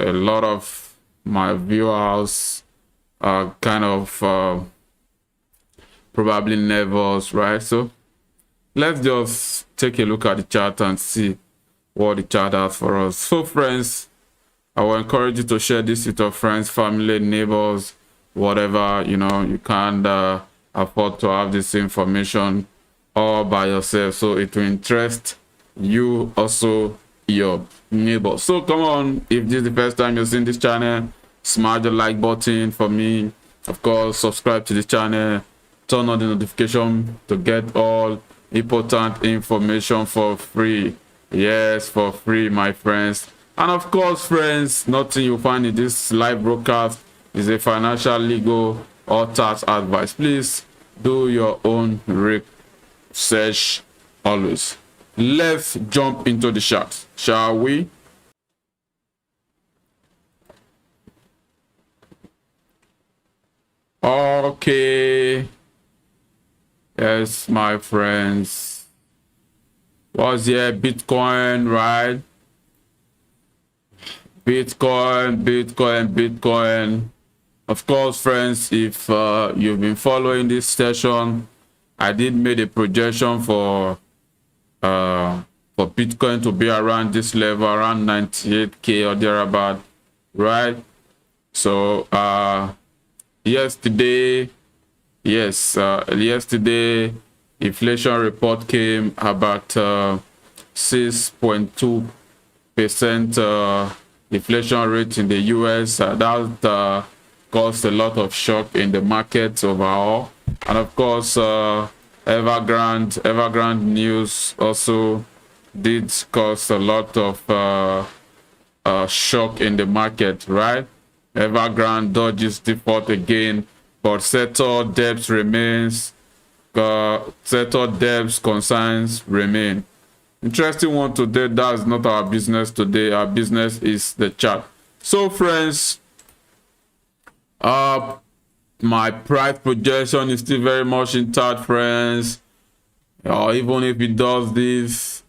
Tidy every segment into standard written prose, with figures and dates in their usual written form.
a lot of my viewers are kind of probably nervous, right? So let's just take a look at the chart and see what the chart has for us. So friends, I will encourage you to share this with your friends, family, neighbors, whatever. You know, you can't afford to have this information all by yourself, so it will interest you, also your neighbor. So come on, if this is the first time you're seeing this channel, smash the like button for me. Of course, subscribe to the channel, turn on the notification to get all important information for free. Yes, for free, my friends. And of course, friends, nothing you find in this live broadcast is a financial, legal, or tax advice. Please do your own research always. Let's jump into the chart, shall we? Okay. Yes, my friends. Was here Bitcoin, right? Bitcoin. Of course, friends, if you've been following this session, I did make a projection for Bitcoin to be around this level, around 98k or thereabout, right? So yesterday inflation report came about 6.2% inflation rate in the US. That caused a lot of shock in the market overall, and of course Evergrande news also did cause a lot of shock in the market, right? Evergrande dodges default again, but settled debts remains. Settled debts concerns remain. Interesting one today. That's not our business today. Our business is the chart. So friends, my price projection is still very much intact, friends. Even if it does this,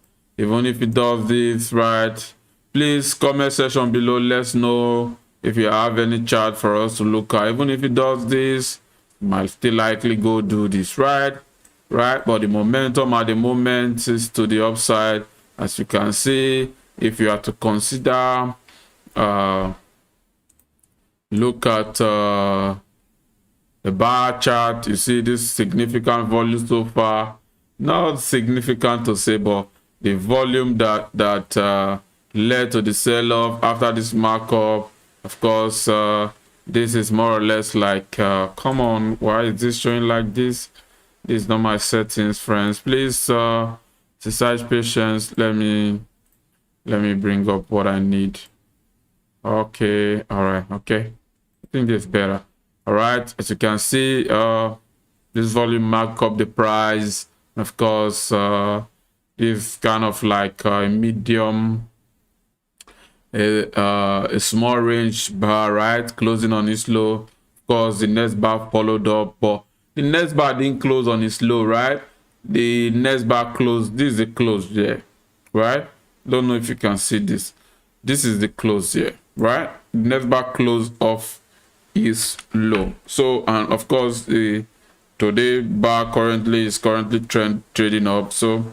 right? Please comment section below. Let's know if you have any chart for us to look at. Even if it does this, might still likely go do this, right? But the momentum at the moment is to the upside, as you can see. If you are to consider look at the bar chart, you see this significant volume so far. Not significant to say, but the volume that led to the sell-off after this markup. Of course, this is more or less like come on, why is this showing like this? This is not my settings, friends. Please exercise patience. Let me bring up what I need. Okay, all right, okay, I think this is better. All right, as you can see, this volume mark up the price. Of course, this kind of like a medium, a small range bar, right? Closing on its low. Of course, the next bar followed up, but the next bar didn't close on its low, right? The next bar closed. This is the close there, right? Don't know if you can see this. This is the close here, right? The next bar close off is low. So, and of course, the today bar is currently trading up. So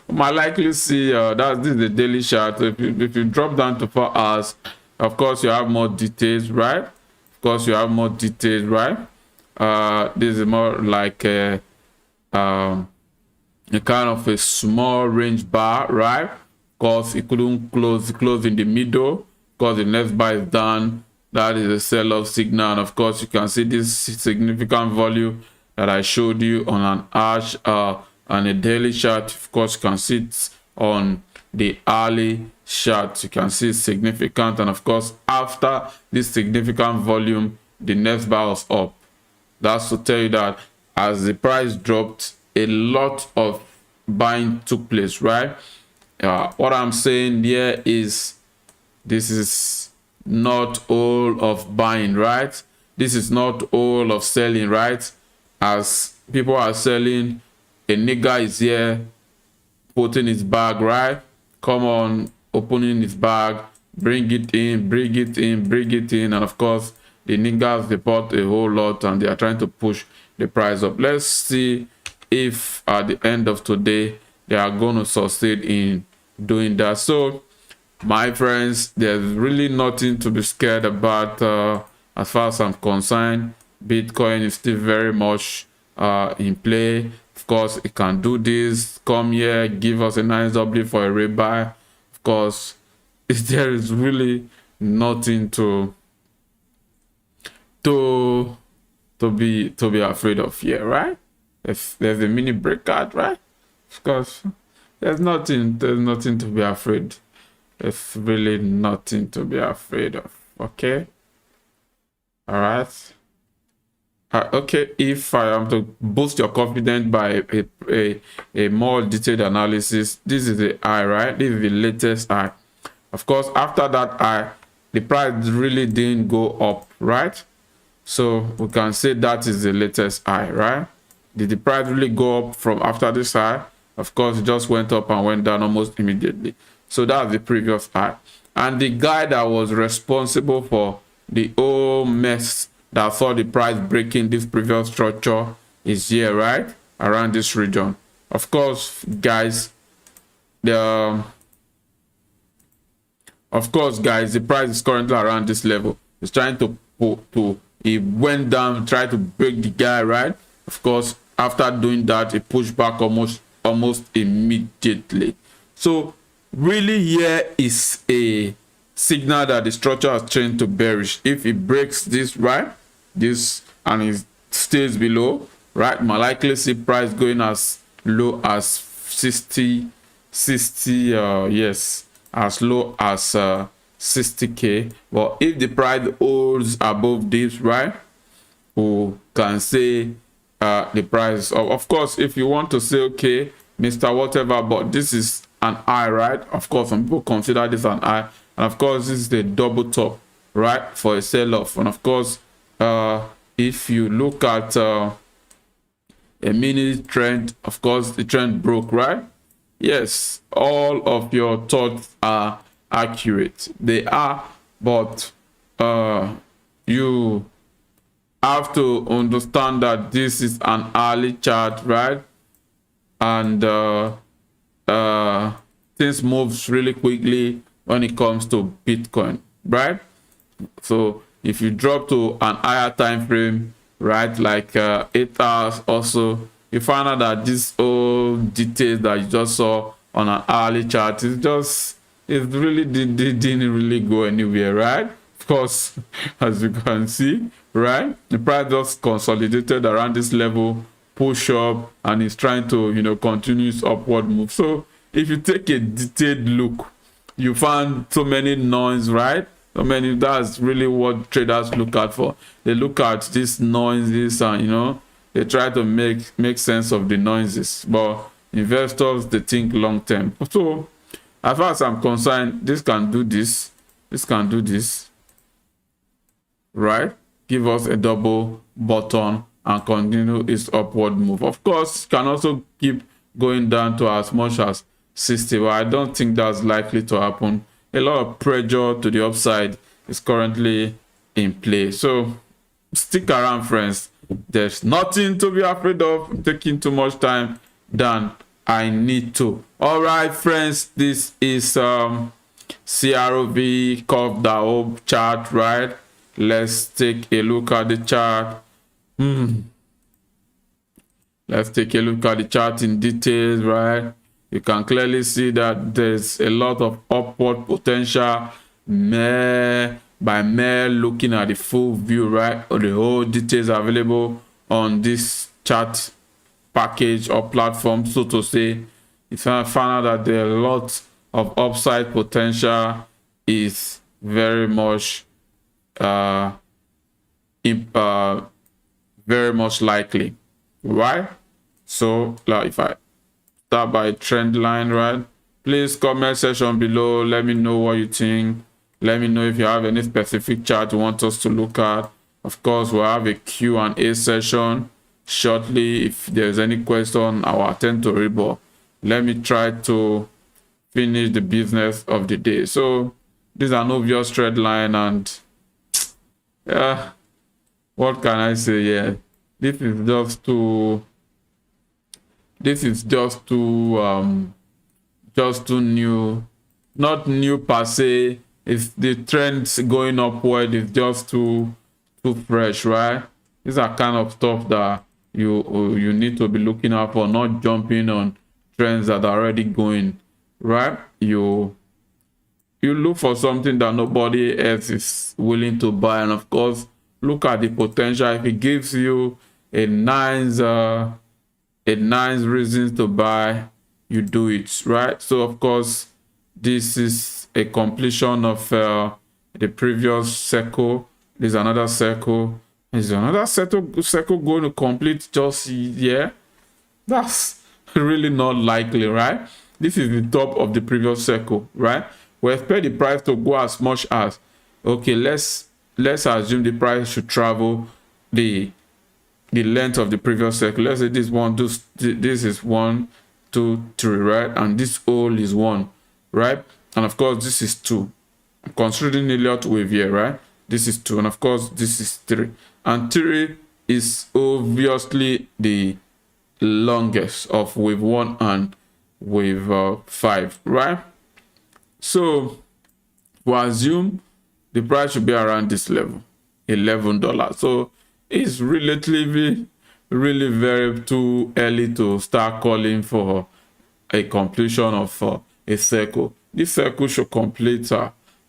might likely see this is the daily chart. If you drop down to 4 hours, of course you have more details, right? Of course you have more details, right? This is more like a kind of a small range bar, right? Because it couldn't close in the middle, because the next bar is down. That is a sell-off signal. And of course you can see this significant volume that I showed you on an arch and a daily chart. Of course you can see it on the hourly chart. You can see it's significant, and of course after this significant volume, the next bar was up. That's to tell you that as the price dropped, a lot of buying took place, right? What I'm saying here is this is not all of buying, right? This is not all of selling, right? As people are selling, a nigga is here putting his bag, right? Come on, opening his bag, bring it in, bring it in, bring it in, and of course the niggas, they bought a whole lot and they are trying to push the price up. Let's see if at the end of today they are going to succeed in doing that. So my friends, there's really nothing to be scared about as far as I'm concerned. Bitcoin is still very much in play. Of course, it can do this, come here, give us a nice W for a rebuy. Of course, there is really nothing to be afraid of here, right? If there's a mini breakout, right? Of course, there's nothing to be afraid. There's really nothing to be afraid of. Okay. All right. Okay, if I am to boost your confidence by a more detailed analysis, this is the high, right? This is the latest high. Of course, after that high, the price really didn't go up, right? So we can say that is the latest high, right? Did the price really go up from after this high? Of course, it just went up and went down almost immediately. So that's the previous high. And the guy that was responsible for the whole mess that saw the price breaking this previous structure is here, right? Around this region. Of course, guys, the price is currently around this level. It's trying it went down, tried to break the guy, right? Of course, after doing that, it pushed back almost immediately. So really here is a signal that the structure has changed to bearish. If it breaks this, right, this, and it stays below, right, might likely see price going as low as 60, yes, as low as 60k. But if the price holds above this, right, we can say the price of course, if you want to say, okay, MrWhatever, but this is an high, right? Of course, some people consider this an high, and of course this is the double top, right, for a sell-off. And of course, if you look at a mini trend, of course the trend broke, right? Yes, all of your thoughts are accurate, they are, but you have to understand that this is an early chart, right? And things moves really quickly when it comes to Bitcoin, right? So if you drop to an higher time frame, right, like 8 hours also, you find out that this all details that you just saw on an hourly chart it really didn't really go anywhere, right? Of course, as you can see, right, the price just consolidated around this level, push up, and it's trying to, you know, continue its upward move. So if you take a detailed look, you find so many noise, right? So many, that's really what traders look out for. They look at these noises and, you know, they try to make sense of the noises. But investors, they think long term. So as far as I'm concerned, this can do this, this can do this, right? Give us a double bottom and continue its upward move. Of course, can also keep going down to as much as 60, but I don't think that's likely to happen. A lot of pressure to the upside is currently in play. So stick around, friends. There's nothing to be afraid of. I'm taking too much time than I need to. All right, friends, this is CRV curve DAO chart, right? Let's take a look at the chart. Let's take a look at the chart in details, right? You can clearly see that there's a lot of upward potential by looking at the full view, right? Or the whole details available on this chart package or platform, so to say. If I find out that there are a lot of upside potential, is very much very much likely, right? So like if I start by trend line, right, please comment section below, let me know what you think. Let me know if you have any specific chart you want us to look at. Of course, we'll have a Q&A session shortly. If there's any question, I'll attend to it, but let me try to finish the business of the day. So This is an obvious trend line, and yeah, what can I say? Yeah, this is just too new. Not new per se. If the trend's going upward, it's just too fresh, right? These are kind of stuff that you need to be looking out for, not jumping on trends that are already going, right? You look for something that nobody else is willing to buy, and of course look at the potential. If it gives you a nice reason to buy, you do it, right? So of course this is a completion of the previous circle. There's another circle. Is another circle going to complete just here? That's really not likely, right? This is the top of the previous circle, right? We expect the price to go as much as, okay, let's assume the price should travel the length of the previous circle. Let's say this one, this is 1, 2, 3, right? And this hole is 1, right? And of course this is 2. I'm considering Elliott wave here, right? This is 2, and of course this is 3, and 3 is obviously the longest of wave 1 and wave 5, right? So we assume the price should be around this level, $11. So it's relatively really very too early to start calling for a completion of a circle. This circle should complete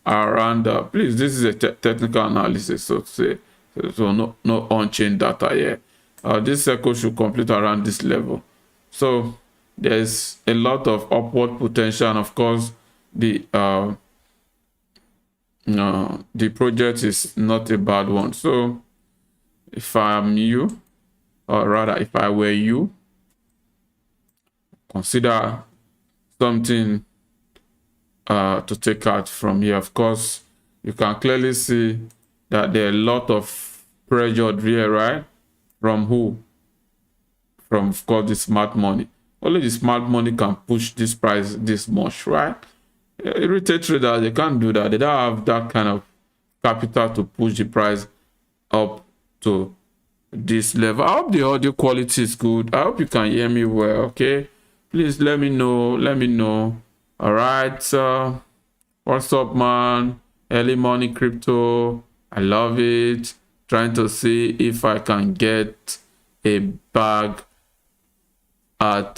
around please, this is a technical analysis, so to say, so no on-chain data here. This circle should complete around this level, so there's a lot of upward potential, and of course the project is not a bad one. So if I'm you, or rather if I were you, consider something to take out from here. Of course, you can clearly see that there are a lot of pressure here, right? From who? From, of course, the smart money. Only the smart money can push this price this much, right? Retail traders, they can't do that. They don't have that kind of capital to push the price up to this level. I hope the audio quality is good. I hope you can hear me well. Okay, please let me know. All right, what's up, man? Early morning crypto, I love it. Trying to see if I can get a bag at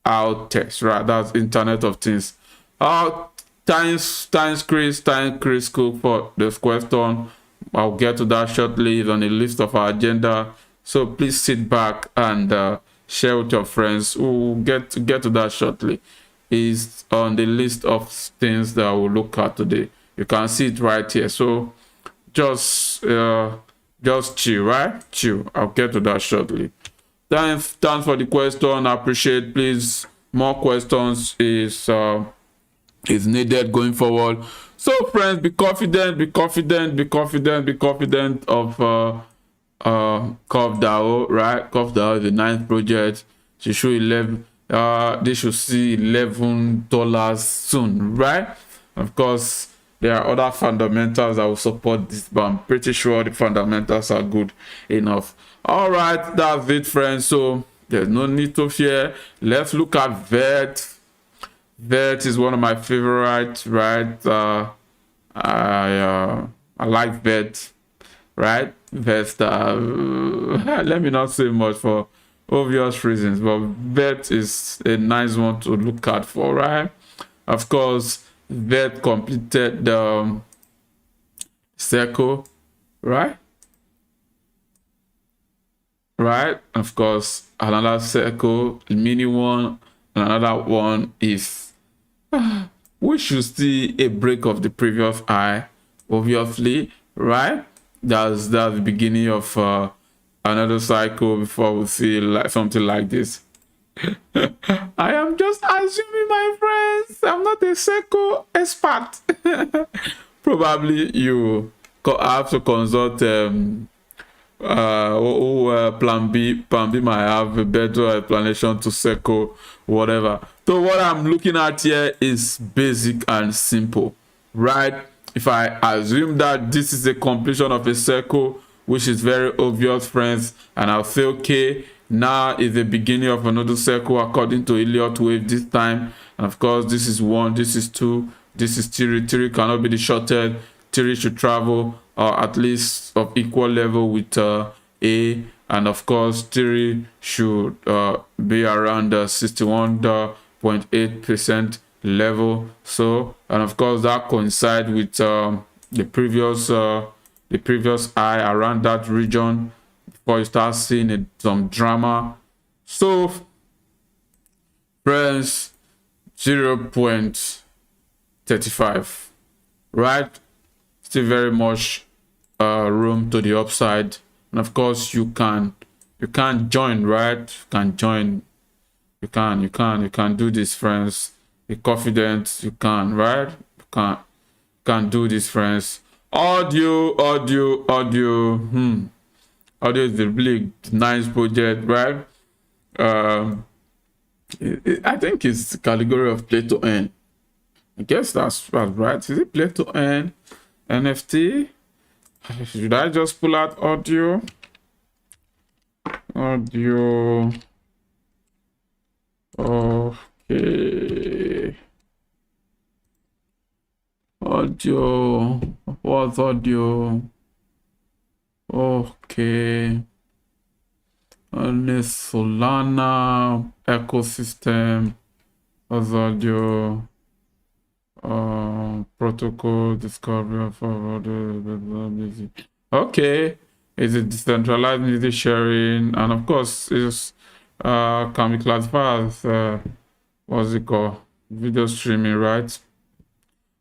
IoTeX, right? That's Internet of Things. Thanks Chris Cook for this question. I'll get to that shortly. It's on the list of our agenda, so please sit back and share with your friends. We'll get to that shortly. Is on the list of things that we'll look at today. You can see it right here, so just chill, right? Chill. I'll get to that shortly. Thanks for the question. I appreciate. Please, more questions is needed going forward. So friends, be confident of Curve DAO, right? Curve DAO is the 9th project. She should 11. They should see $11 soon, right? Of course, there are other fundamentals that will support this, but I'm pretty sure the fundamentals are good enough. All right, that's it, friends. So there's no need to fear. Let's look at VET. VET is one of my favorites, right? I like VET, right? VET. Let me not say much for obvious reasons, but VET is a nice one to look at for, right? Of course, VET completed the circle, right? Of course, another circle, mini one, another one is we should see a break of the previous high, obviously, right? That's the beginning of another cycle before we see like something like this. I am just assuming, my friends. I'm not a circle expert. Probably you have to consult plan B might have a better explanation to circle, whatever. So what I'm looking at here is basic and simple, right? If I assume that this is a completion of a circle, which is very obvious, friends, and I'll say, okay, now is the beginning of another circle according to Elliott wave this time. And of course, this is 1, this is 2, this is 3. 3 cannot be the shortest. 3 should travel at least of equal level with A, and of course 3 should be around 61.8% level. So, and of course that coincides with the previous high around that region before you start seeing some drama. So friends, 0.35, right? Still very much room to the upside, and of course you can join, right? You can join, you can do this, friends. Be confident, you can, right? You can do this, friends. Audio is a really nice project, right? I think it's the category of play to earn. I guess that's right. Is it play to earn NFT? Should I just pull out audio? Okay. Audio. What's audio? Okay. On the Solana ecosystem. What's audio? Protocol discovery of music. Okay, is it decentralized music sharing, and of course it's can be classified as what's it called, video streaming, right?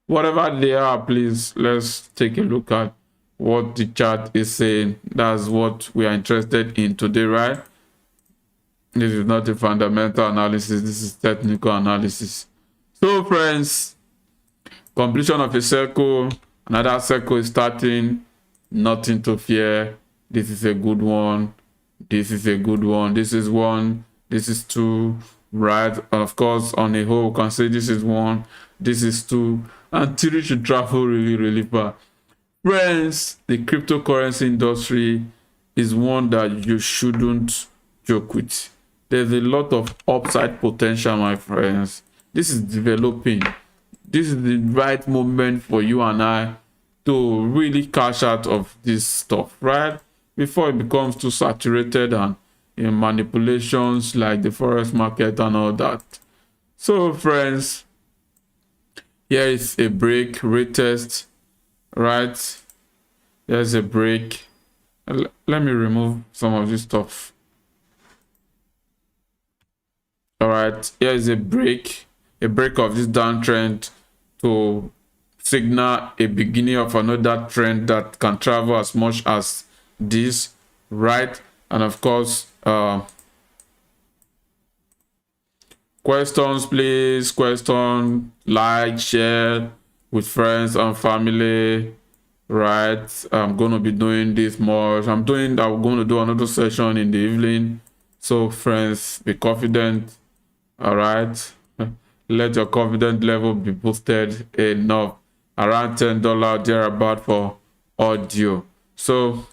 Whatever they are, please let's take a look at what the chat is saying. That's what we are interested in today, right? This is not a fundamental analysis, this is technical analysis. So friends, completion of a circle, another circle is starting, nothing to fear. This is a good one, this is a good one, this is 1, this is 2, right? And of course on a whole, we can say this is 1, this is 2, and 3 should travel really far. Friends, the cryptocurrency industry is one that you shouldn't joke with. There's a lot of upside potential, my friends. This is developing. This is the right moment for you and I to really cash out of this stuff, right? Before it becomes too saturated and in manipulations like the Forex market and all that. So friends, here is a break, retest, right? There's a break. Let me remove some of this stuff. All right, here is a break of this downtrend to signal a beginning of another trend that can travel as much as this, right? And of course, questions, please. Question, like, share with friends and family, right? I'm gonna be doing this more. I'm going to do another session in the evening. So friends, be confident. All right, let your confidence level be boosted enough, around $10 thereabout for audio. So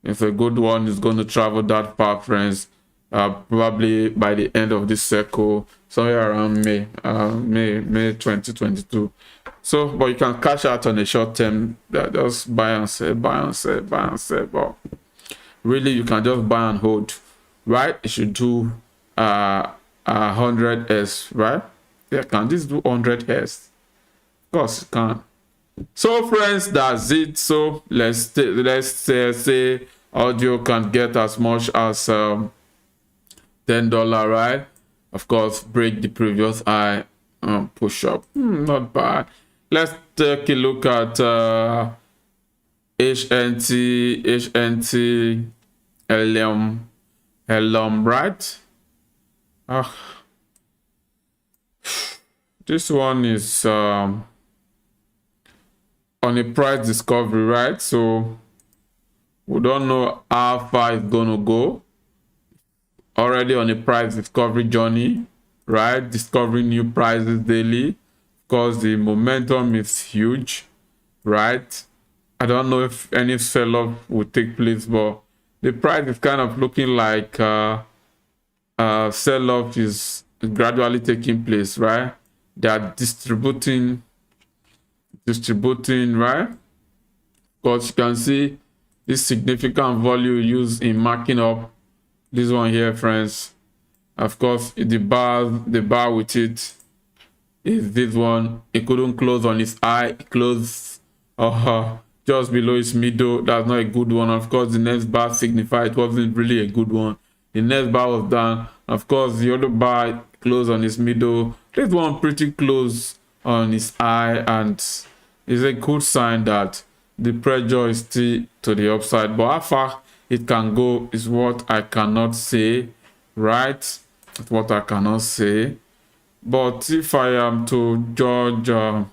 it's a good one. It's going to travel that far, friends. Probably by the end of this circle, somewhere around May 2022. So, but you can cash out on a short term. Just buy and sell. But really, you can just buy and hold, right? It should do 100s, right? Yeah, can this do 100s? Of course it can. So friends, that's it. So let's say audio can get as much as $10, right? Of course, break the previous high, push up. Not bad. Let's take a look at HNT Helium, right? This one is on a price discovery, right? So we don't know how far it's gonna go. Already on a price discovery journey, right? Discovering new prices daily. Of because the momentum is huge, right? I don't know if any sell-off will take place, but the price is kind of looking like sell-off is gradually taking place, right? They are distributing, right? Because you can see this significant value used in marking up this one here, friends. Of course, the bar with it is this one. It couldn't close on its high. It closed just below its middle. That's not a good one. Of course, the next bar signified it wasn't really a good one. The next bar was down. Of course, the other bar closed on its middle. This one pretty close on its high, and it's a good sign that the pressure is still to the upside. But how far it can go is what I cannot say, right? It's what I cannot say. But if I am to judge hell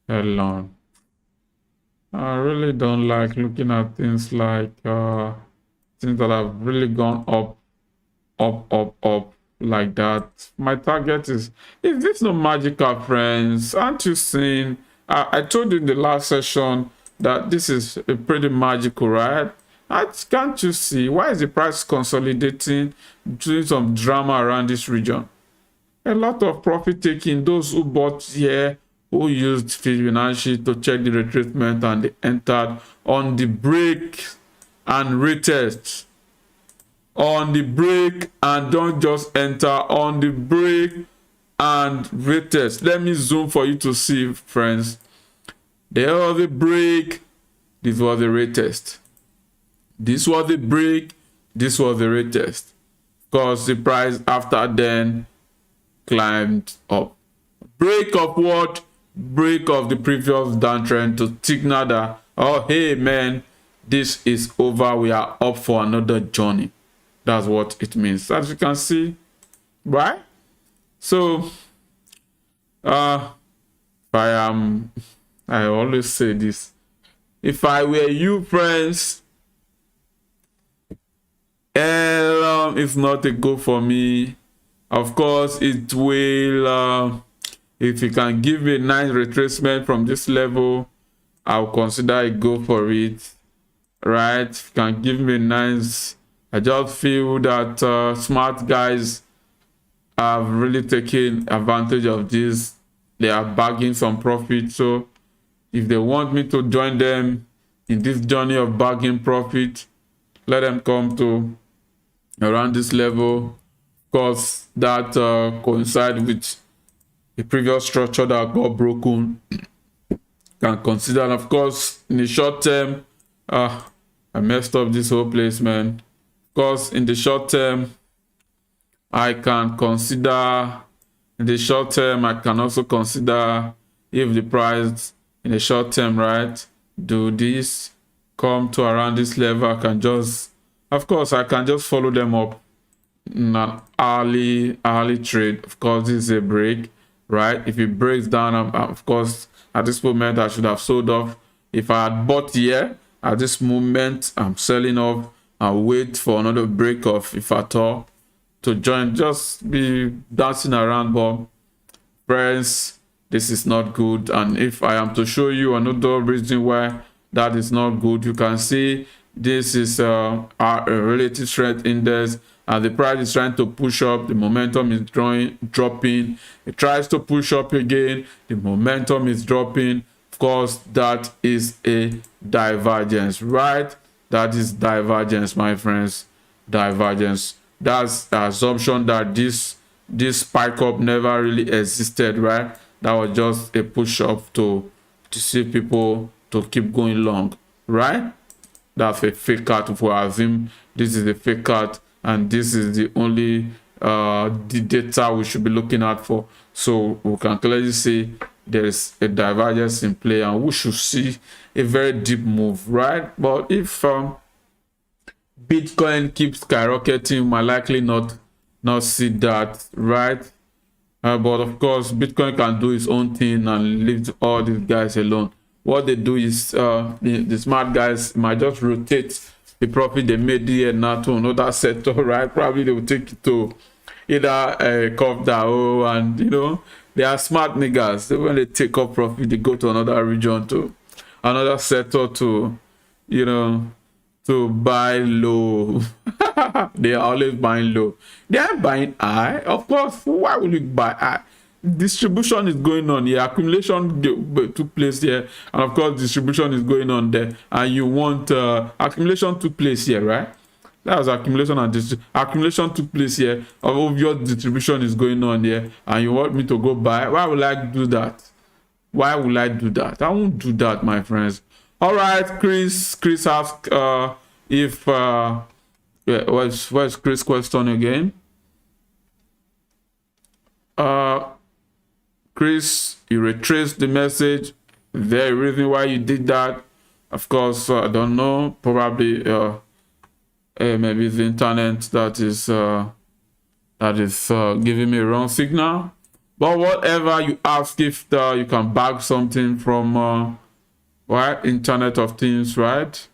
on. I really don't like looking at things like things that have really gone up like that. My target is this not magical, friends? Aren't you seeing? I told you in the last session that this is a pretty magical, right? Can't you see? Why is the price consolidating, doing some drama around this region? A lot of profit taking. Those who bought here, who used Fibonacci to check the retracement, and they entered on the break and retest. On the break, and don't just enter on the break and retest. Let me zoom for you to see, friends. There was the break. This was the retest. This was the break. This was the retest. Because the price after then climbed up. Break of what? Break of the previous downtrend to signal that, oh hey man, this is over. We are up for another journey. That's what it means, as you can see, right? So I always say this: if I were you, friends, it's not a go for me. Of course, it will. If you can give me a nice retracement from this level, I'll consider a go for it, right? If you can give me a nice. I just feel that smart guys have really taken advantage of this. They are bagging some profit. So if they want me to join them in this journey of bagging profit, let them come to around this level, because that coincides with the previous structure that got broken. Can consider, and of course, in the short term, I messed up this whole place, man. Because in the short term, I can consider, in the short term, I can also consider if the price in the short term, right, do this, come to around this level, I can just, of course, I can just follow them up in an early trade. Of course, this is a break, right? If it breaks down, of course, at this moment, I should have sold off. If I had bought here, at this moment, I'm selling off. I'll wait for another break off, if at all, to join. Just be dancing around. But friends, this is not good. And if I am to show you another reason why that is not good, you can see this is our relative strength index, and the price is trying to push up. The momentum is dropping. It tries to push up again. The momentum is dropping. Of course, that is a divergence, right? That is divergence, my friends. Divergence. That's the assumption that this spike up never really existed, right? That was just a push up to see people to keep going long, right? That's a fake cut. If we assume this is a fake cut, and this is the only the data we should be looking at for, so we can clearly see there is a divergence in play, and we should see a very deep move, right? But if Bitcoin keeps skyrocketing, we might likely not see that, right? But of course, Bitcoin can do its own thing and leave all these guys alone. What they do is the smart guys might just rotate the profit they made here now to another sector, right? Probably they will take it to either curve DAO, and you know, they are smart niggas. When they take up profit, they go to another region, to another sector, to, you know, to buy low. They are always buying low. They are buying high. Of course, why would you buy high? Distribution is going on here. Accumulation took place here, and of course distribution is going on there, and you want accumulation took place here, right? That was accumulation, and accumulation took place here. Obvious distribution is going on here, and you want me to go buy. Why would I do that? Why would I do that? I won't do that, my friends. All right, Chris asked if what's Chris' question again? Chris, you retraced the message. The reason why you did that, of course, I don't know. Probably maybe the internet that is giving me a wrong signal. But whatever you ask, if you can bag something from right, Internet of Things, right?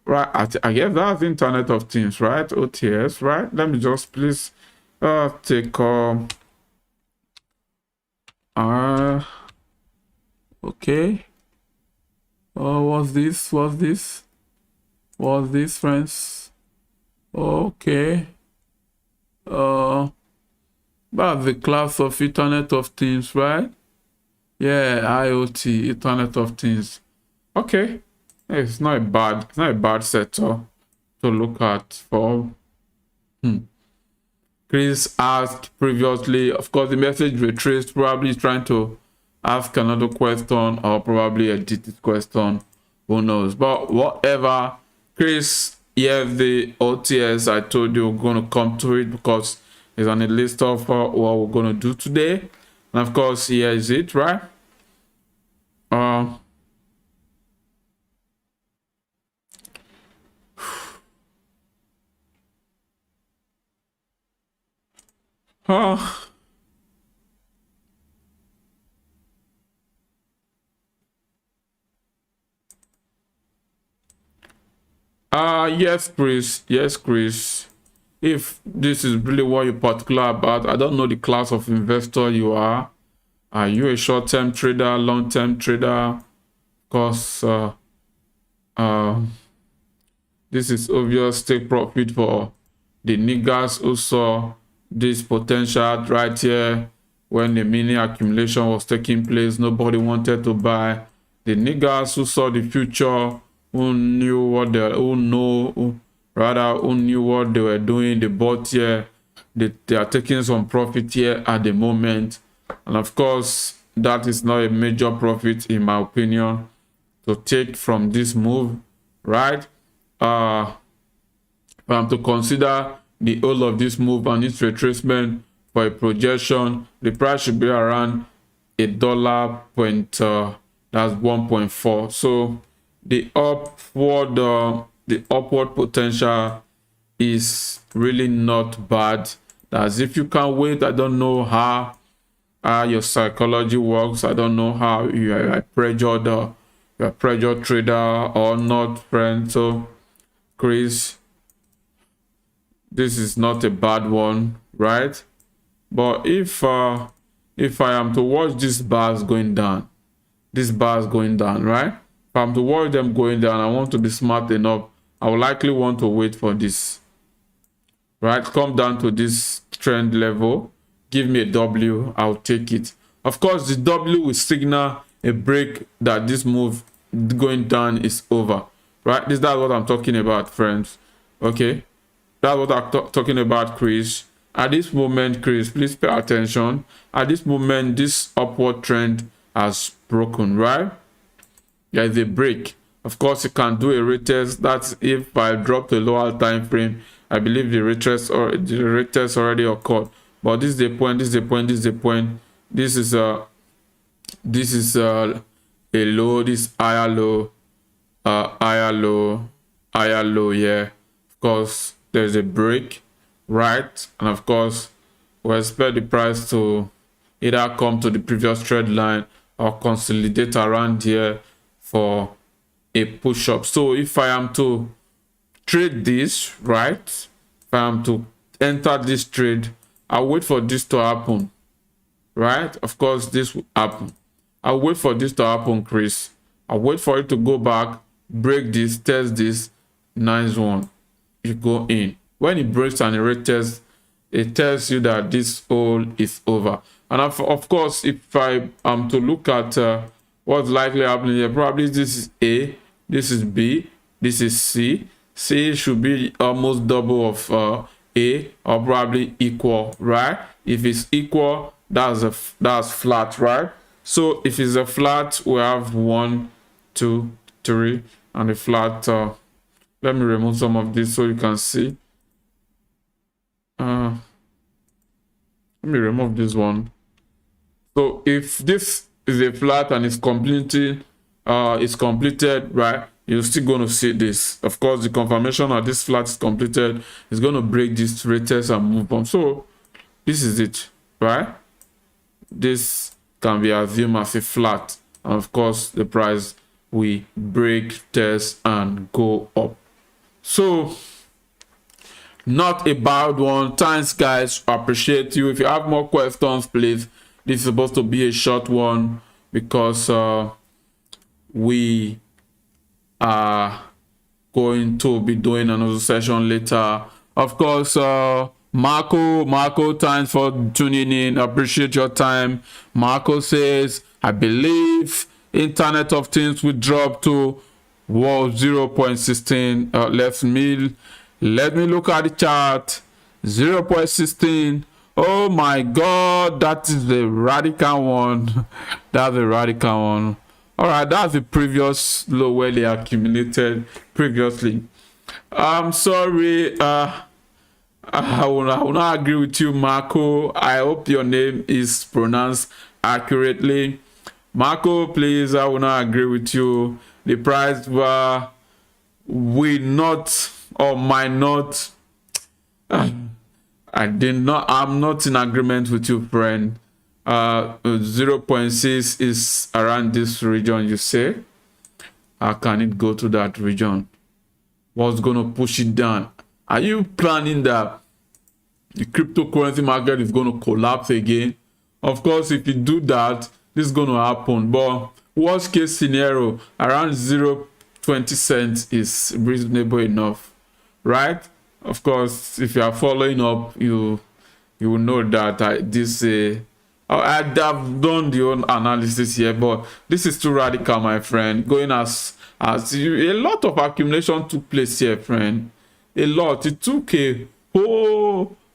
Right, I guess that's Internet of Things, right? OTS, right? Let me just please take okay. What's this, friends? Okay. That's the class of Internet of Things, right? Yeah, IoT, Internet of Things. Okay. It's not a bad sector to look at for. Chris asked previously, of course the message retraced, probably trying to ask another question, or probably a detailed question, who knows. But whatever, Chris, yes, the OTS, I told you we're going to come to it because it's on the list of what we're going to do today. And of course, here is it, right? Yes, Chris. Yes, Chris. If this is really what you're particular about, I don't know the class of investor you are. Are you a short-term trader, long-term trader? Because this is obvious take profit for the niggas who saw this potential right here when the mini accumulation was taking place. Nobody wanted to buy. The niggas who saw the future, who knew what they who knew what they were doing, they bought here. They are taking some profit here at the moment, and of course that is not a major profit in my opinion to take from this move, right? To consider the whole of this move and its retracement for a projection, the price should be around $1 point, that's 1.4. So the upward potential is really not bad. That's if you can wait. I don't know how your psychology works. I don't know how you are a pressured trader or not, friend. So Chris, this is not a bad one, right? But if I am to watch these bars going down, right? If I'm to watch them going down, I want to be smart enough. I will likely want to wait for this, right? Come down to this trend level, give me a W, I'll take it. Of course, the W will signal a break that this move going down is over, right? That's what I'm talking about, friends. Okay, that's what I'm talking about, Chris. At this moment, Chris, please pay attention. At this moment, this upward trend has broken, right? There is a break. Of course, you can do a retest. That's if I drop the lower time frame. I believe the retest already occurred. But this is the point. This is the point. This is the point. This is a low. This higher low. Higher low. Higher low. Yeah. Of course, there's a break, right? And of course, we expect the price to either come to the previous trend line or consolidate around here for a push up. So if I am to trade this, right? If I am to enter this trade, I'll wait for this to happen, right? Of course, this will happen. I'll wait for this to happen, Chris. I'll wait for it to go back, break this, test this. Nice one. You go in. When it breaks and it retests, it tells you that this hole is over. And of course, if I am to look at what's likely happening here, probably this is A, this is B, this is C. C should be almost double of A, or probably equal, right? If it's equal, that's flat, right? So if it's a flat, we have 1, 2, 3, and a flat. Let me remove some of this so you can see. Let me remove this one. So if this is a flat and it's completed, right, you're still going to see this. Of course, the confirmation that this flat is completed is going to break this retest and move on. So this is it, right? This can be assumed as a flat, and of course the price will break, test, and go up. So not a bad one. Thanks, guys. Appreciate you. If you have more questions, please. This is supposed to be a short one because we are going to be doing another session later. Of course, Marco, thanks for tuning in. Appreciate your time. Marco says, I believe Internet of Things will drop to 0.16. Let me look at the chart. 0.16. Oh my God, that is the radical one. That's a radical one. All right, that's the previous low where they accumulated previously. I'm sorry. I will not agree with you, Marco. I hope your name is pronounced accurately. Marco, please, I will not agree with you. The price will not or might not. I'm not in agreement with you, friend. 0.6 is around this region, you say. How can it go to that region? What's gonna push it down? Are you planning that the cryptocurrency market is gonna collapse again? Of course, if you do that, this is gonna happen. But worst case scenario, around 0.20 cents is reasonable enough, right? Of course, if you are following up, you will know that I've done the own analysis here, but this is too radical, my friend. Going as a lot of accumulation took place here, friend. A lot. It took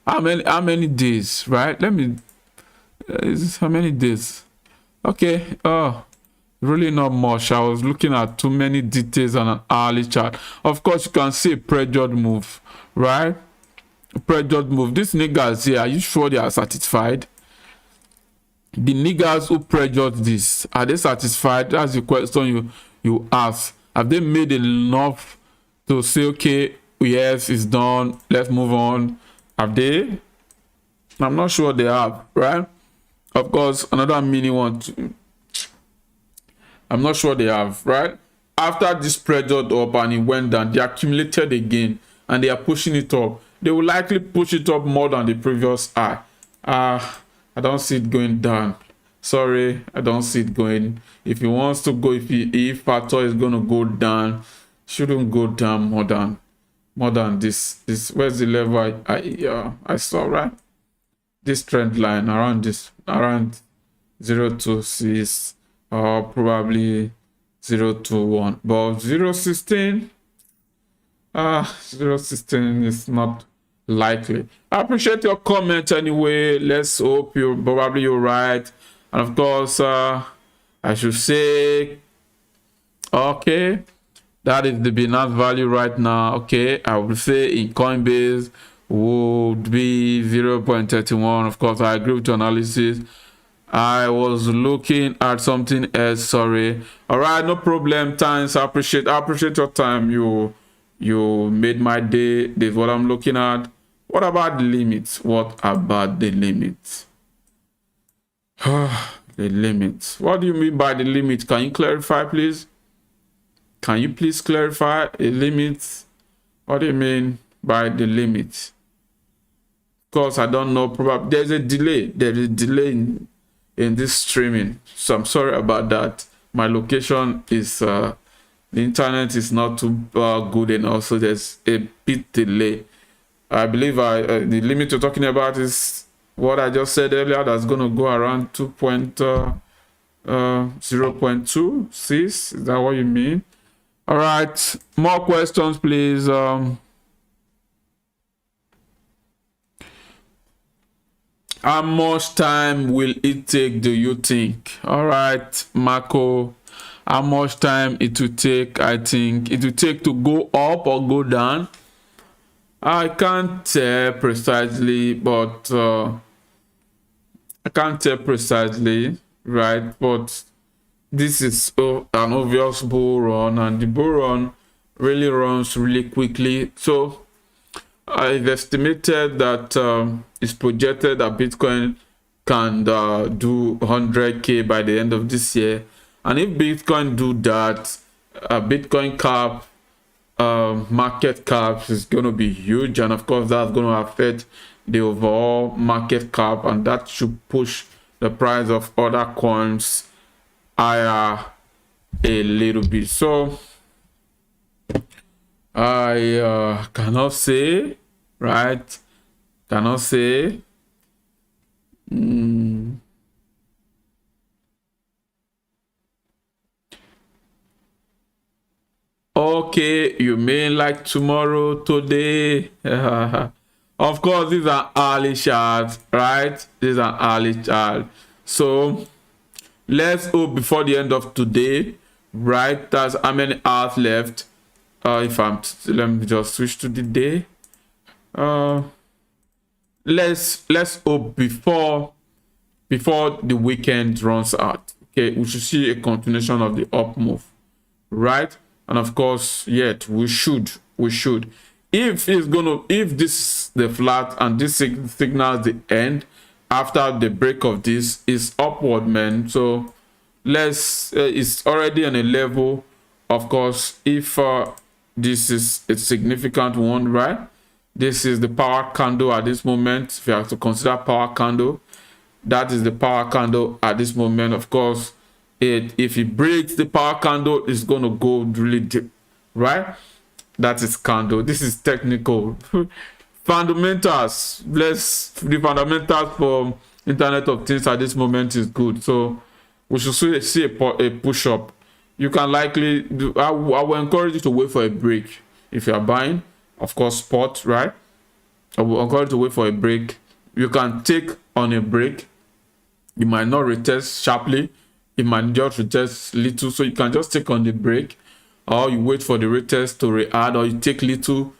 how many days, right? Let me how many days? Okay. Really not much. I was looking at too many details on an hourly chart. Of course, you can see a pressured move, right? Pressured move. These niggas here, are you sure they are satisfied? The niggas who pressured this, are they satisfied? That's the question you ask. Have they made enough to say, okay, yes, it's done, let's move on? Have they? I'm not sure they have, right? Of course, another mini one too. I'm not sure they have, right? After this pressured up and it went down, they accumulated again and they are pushing it up. They will likely push it up more than the previous high. I don't see it going down. Sorry, I don't see it going. If he wants to go, if factor is going to go down, shouldn't go down more than this. Where's the level I saw, right? This trend line around 0.26 or probably 0.21, but 0.16 0.16 is not likely. I appreciate your comment anyway. Let's hope you're right. And of course, I should say, okay, that is the Binance value right now. Okay, I would say in Coinbase would be 0.31. Of course, I agree with your analysis. I was looking at something else. Sorry. All right, no problem. Thanks. I appreciate your time. You made my day. This is what I'm looking at. What about the limits? What about the limits? The limits. What do you mean by the limit? Can you clarify, please? Can you please clarify a limit? What do you mean by the limit? Of course, I don't know. Probably there's a delay. There is a delay in this streaming, so I'm sorry about that. My location is the internet is not too good, and also there's a bit delay. I believe the limit you're talking about is what I just said earlier. That's going to go around 0.26. Is that what you mean? All right, more questions, please. How much time will it take, do you think? All right, Marco, how much time it will take? I think it will take to go up or go down. I can't tell precisely, but I can't tell precisely, right? But this is an obvious bull run, and the bull run really runs really quickly. So I've estimated that it's projected that Bitcoin can do 100K by the end of this year. And if Bitcoin do that, Bitcoin cap, market cap is going to be huge. And of course, that's going to affect the overall market cap. And that should push the price of other coins higher a little bit. So I cannot say, right? Cannot say. Okay, you mean like tomorrow, today? Of course, these are early charts, right? These are early charts. So let's hope before the end of today, right? That's how many hours left. Let me just switch to the day. Let's hope before the weekend runs out. Okay, we should see a continuation of the up move, right? And of course, yet we should. If this is the flat and this signals the end after the break of this is upward, man. So it's already on a level. Of course, if this is a significant one, right? This is the power candle at this moment. If you have to consider power candle, that is the power candle at this moment. Of course, if it breaks the power candle, it's going to go really deep, right? That is candle. This is technical. Fundamentals. The fundamentals for Internet of Things at this moment is good. So we should see a push up. You can likely do. I will encourage you to wait for a break if you are buying. Of course, spot, right? I will encourage you to wait for a break. You can take on a break. You might not retest sharply. It might just retest little. So you can just take on the break, or you wait for the retest to re-add, or you take little,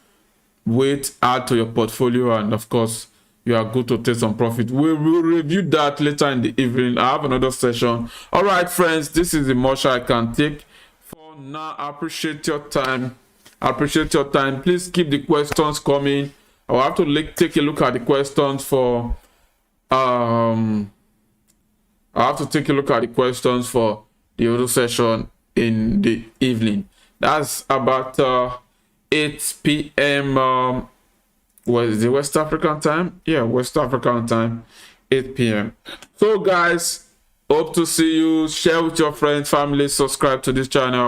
wait, add to your portfolio, and of course, you are good to take some profit. We will review that later in the evening. I have another session. All right, friends, this is the most I can take for now. I appreciate your time. Please keep the questions coming. I'll have to take a look at the questions for the other session in the evening. That's about 8 p.m. What is it, West African time? Yeah, West African time, 8 p.m. So guys, hope to see you. Share with your friends, family, subscribe to this channel.